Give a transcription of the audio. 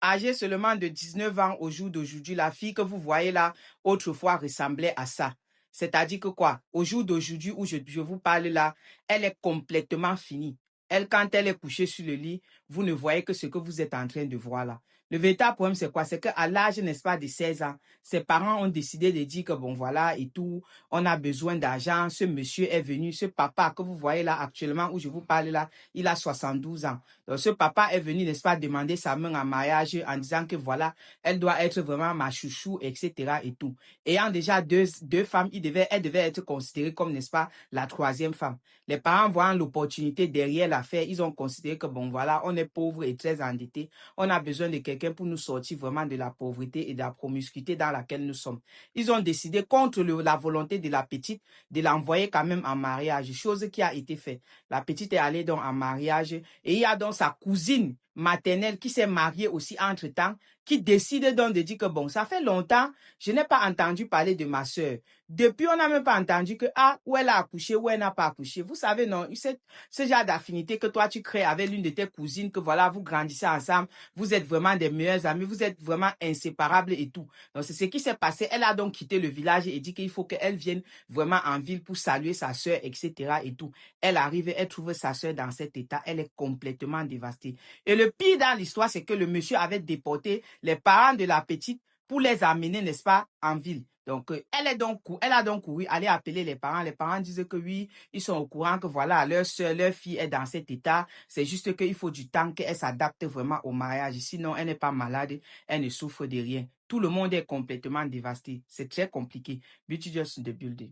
âgée seulement de 19 ans au jour d'aujourd'hui, la fille que vous voyez là, autrefois ressemblait à ça. C'est-à-dire que quoi, au jour d'aujourd'hui où je vous parle là, elle est complètement finie. Elle, quand elle est couchée sur le lit, vous ne voyez que ce que vous êtes en train de voir là. Le véritable problème, c'est quoi? C'est qu'à l'âge, n'est-ce pas, de 16 ans, ses parents ont décidé de dire que bon, voilà, et tout, on a besoin d'argent. Ce monsieur est venu, ce papa que vous voyez là actuellement, où je vous parle là, il a 72 ans. Donc, ce papa est venu, n'est-ce pas, demander sa main en mariage en disant que voilà, elle doit être vraiment ma chouchou, etc. et tout. Ayant déjà deux femmes, elle devait être considérée comme, n'est-ce pas, la troisième femme. Les parents voyant l'opportunité derrière l'affaire, ils ont considéré que bon, voilà, on est pauvre et très endetté. On a besoin de quelqu'un pour nous sortir vraiment de la pauvreté et de la promiscuité dans laquelle nous sommes. Ils ont décidé contre la volonté de la petite de l'envoyer quand même en mariage, chose qui a été faite. La petite est allée donc en mariage et il y a donc sa cousine maternelle qui s'est mariée aussi entre-temps, qui décide donc de dire que bon, ça fait longtemps, je n'ai pas entendu parler de ma sœur. Depuis, on n'a même pas entendu que, où elle a accouché, où elle n'a pas accouché. Vous savez, non, ce genre d'affinité que toi, tu crées avec l'une de tes cousines, que voilà, vous grandissez ensemble, vous êtes vraiment des meilleurs amis, vous êtes vraiment inséparables et tout. Donc, c'est ce qui s'est passé. Elle a donc quitté le village et dit qu'il faut qu'elle vienne vraiment en ville pour saluer sa sœur, etc. et tout. Elle arrive, elle trouve sa sœur dans cet état, elle est complètement dévastée. Et le pire dans l'histoire, c'est que le monsieur avait déporté les parents de la petite pour les amener, n'est-ce pas, en ville. Donc, elle a donc couru, aller appeler les parents. Les parents disent que oui, ils sont au courant que voilà, leur soeur, leur fille est dans cet état. C'est juste qu'il faut du temps qu'elle s'adapte vraiment au mariage. Sinon, elle n'est pas malade, elle ne souffre de rien. Tout le monde est complètement dévasté. C'est très compliqué. Beauty just in the building.